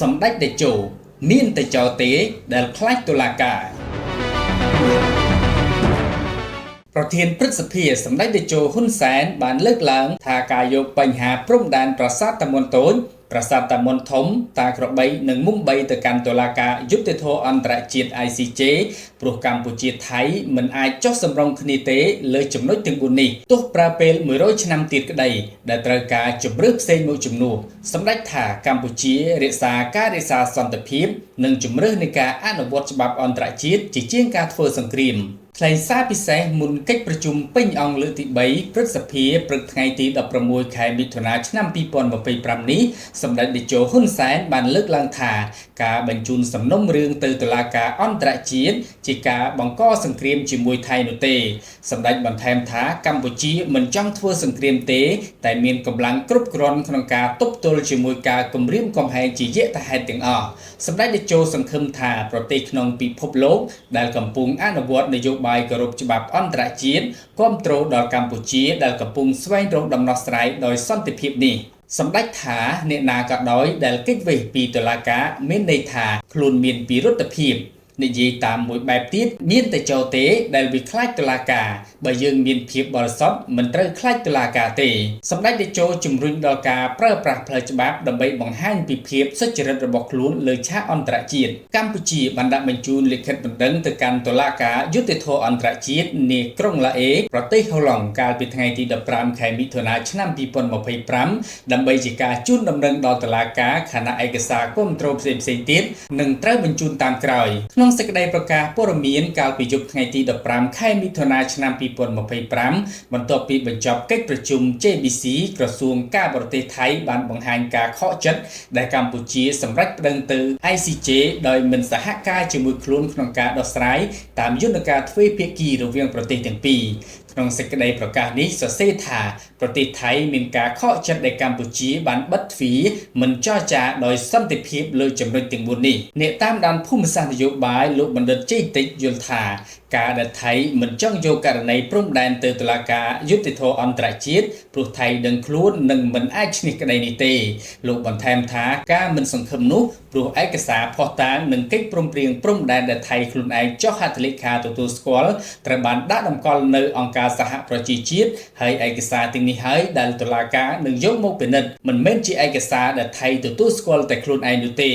សម្ដេចតេជោមានតែចោលទេដែលខ្លាចតុលាការប្រធានព្រឹទ្ធសភាសម្ដេចតេជោហ៊ុនសែនបានលើកឡើងថាការយកបញ្ហាព្រំដែនប្រាសាទតាមុនតូចប្រាសាទតាមុនធំតាក្របីនិងមុំបីទៅកាន់តុលាការយុត្តិធម៌អន្តរជាតិ ICJ ព្រោះកម្ពុជាថៃមិនអាចចុះសម្រុងគ្នាទេលើចំណុចទាំង4នេះទោះប្រើពេល100ឆ្នាំទៀតក្តីដែលត្រូវការជំរឿផ្សេងមួយចំនួនសម្ដេចថាកម្ពុជារក្សាសន្តិភាពនិងជំរឿនៃការអនុវត្តច្បាប់អន្តរជាតិជាងការធ្វើសង្គ្រាមថ្លែងសារពិសេសមុនកិច្ចប្រជុំពេញអង្គលើកទី3ព្រឹទ្ធសភាព្រឹកថ្ងៃទី16ខែមិថុនាឆ្នាំ2025នេះសម្ដេចតេជោហ៊ុនសែនបានលើកឡើងថាការបញ្ជូនសំណុំរឿងទៅតុលាការអន្តរជាតិជាការបង្កសង្គ្រាមជាមួយថៃនោះទេសម្ដេចបន្ថែមថាកម្ពុជាមិនចង់ធ្វើសង្គ្រាមទេតែមានកម្លាំងគ្រប់គ្រាន់ក្នុងការទប់ទល់ជាមួយការគំរាមកំហែងជាយថាហេតុទាំងអស់សម្ដេចតេជោសង្ឃឹមថាប្រទេសក្នុងពិភពលោកដែលកំពុងអនុវត្តនយោបាយគោរពច្បាប់អន្តរជាតិគាំទ្រដល់កម្ពុជាដែលកំពុងស្វែងរកដំណោះស្រាយដោយសន្តិភាពនេះសម្ដេចថាអ្នកណាក៏ដោយដែលគេចវេសពីតុលាការមានន័យថាខ្លួនមានពិរុទ្ធភាពនិយាយតាមមួយបែបទៀតមានតែចោលទេដែលវាខ្លាចតុលាការបើយើងមានភាពបរិសុទ្ធមិនត្រូវខ្លាចតុលាការទេសម្ដេចតេជោជំរុញដល់ការប្រើប្រាស់ផ្លូវច្បាប់ដើម្បីបង្ហាញពីភាពសុចរិតរបស់ខ្លួនលើឆាកអន្តរជាតិកម្ពុជាបានដាក់បញ្ជូនលិខិតបណ្ដឹងទៅកាន់តុលាការយុត្តិធម៌អន្តរជាតិនាក្រុងឡាអេប្រទេសហូឡុងកាលពីថ្ងៃទី15ខែមិថុនាឆ្នាំ2025ដើម្បីជាការជូនដំណឹងដល់តុលាការខណៈឯកសារគាំទ្រផ្សេងៗទៀតនឹងត្រូវបញ្ជូនតាមក្រោយក្នុងសេចក្តីប្រកាសព័ត៌មានកាលពីយប់ថ្ងៃទី15ខែមិថុនាឆ្នាំ2025បន្ទាប់ពីបញ្ចប់កិច្ចប្រជុំ JBC ក្រសួងការបរទេសថៃបានបង្ហាញការខកចិត្តដែលកម្ពុជាសម្រេចប្តឹងទៅ ICJ ដោយមិនសហការជាមួយខ្លួនក្នុងការដោះស្រាយតាមយន្តការទ្វេភាគីរវាងប្រទេសទាំងពីរក្នុងសេចក្តីប្រកាសនេះសរសេរថាប្រទេសថៃមានការខកចិត្តដែលកម្ពុជាបានបិទទ្វារមិនចរចាដោយសន្តិភាពលើចំណុចទាំង4នេះអ្នកតាមដានភូមិសាស្ត្រនយោបាយលោកបណ្ឌិតជ័យតិចយល់ថាការដែលថៃមិនចង់យកករណីព្រំដែនទៅតុលាការយុត្តិធម៌អន្តរជាតិព្រោះថៃដឹងខ្លួននឹងមិនអាចឈ្នះក្តីនេះទេលោកបន្ថែមថាការមិនសង្ឃឹមនោះព្រោះឯកសារភស្តុតាងនិងកិច្ចព្រមព្រៀងព្រំដែនដែលថៃខ្លួនឯងចុះហត្ថលេខាទទួលស្គាល់ត្រូវបានដាក់តម្កល់នៅអង្គការសហប្រជាជាតិហើយឯកសារទាំងនេះហើយដែលតុលាការនឹងយកមកពិនិត្យមិនមែនជាឯកសារដែលថៃទទួលស្គាល់តែខ្លួនឯងនោះទេ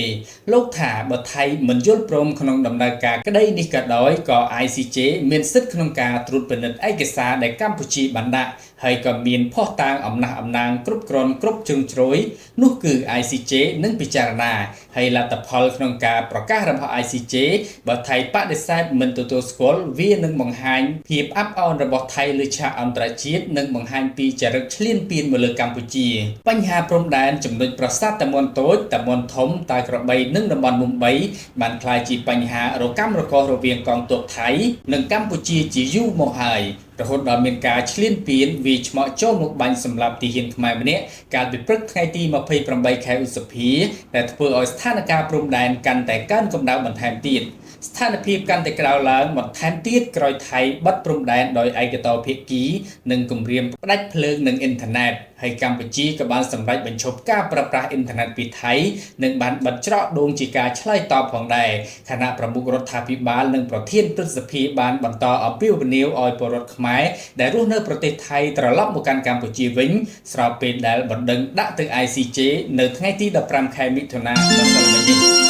លោកថាបើថៃមិនយល់ព្រមក្នុងដំណើរការក្តីនេះក៏ដោយក៏ ICJ មានសិទ្ធិក្នុងការត្រួតពិនិត្យឯកសារដែលកម្ពុជាបានដាក់ហើយក៏មានភស្តុតាងអំណះអំណាងគ្រប់គ្រាន់គ្រប់ជ្រុងជ្រោយនោះគឺ ICJ នឹងពិចារណាហើយលទ្ធផលក្នុងការប្រកាសរបស់ ICJ បើថៃបដិសេធមិនទទួលស្គាល់វានឹងបង្ហាញភាពអាប់អន់របស់ថៃលើឆាកអន្តរជាតិនិងបង្ហាញពីចរិតឈ្លានពានមកលើកម្ពុជាបញ្ហាព្រំដែនចំណុចប្រាសាទតាមុនតូចតាមុនធំតាក្របីនិងតំបន់មុំបីបានក្លាយជាបញ្ហារកាំរកូសរវាងកងទ័ពថៃនិងកម្ពុជាជាយូរមកហើយរហូតដល់មានការឈ្លានពានវាឆ្មក់ចូលមកបាញ់សម្លាប់ទាហានខ្មែរម្នាក់កាលពីព្រឹកថ្ងៃទី28ខែឧសភាដែលធ្វើឲ្យស្ថានភាពព្រំដែនកាន់តែកើនកម្ដៅបន្ថែមទៀតស្ថានភាពកាន់តែក្តៅឡើងបន្ថែមទៀតក្រោយថៃបិទព្រំដែនដោយឯកតោភាគីនិងគម្រាមផ្ដាច់ភ្លើងនិងអ៊ីនធឺណិតហើយកម្ពុជាក៏បានសម្រេចបញ្ឈប់ការប្រើប្រាស់អ៊ីនធឺណិតពីថៃនិងបានបិទច្រកដូងជាការឆ្លើយតបផងដែរគណៈប្រមុខរដ្ឋាភិបាលនិងប្រធានព្រឹទ្ធសភាបានបន្តអំពាវនាវឲ្យពលរដ្ឋខ្មែរដែលរស់នៅប្រទេសថៃត្រឡប់មកកាន់កម្ពុជាវិញស្របពេលដែលបណ្ដឹងដាក់ទៅ ICJ នៅថ្ងៃទី15ខែមិថុនាម្សិលមិញនេះ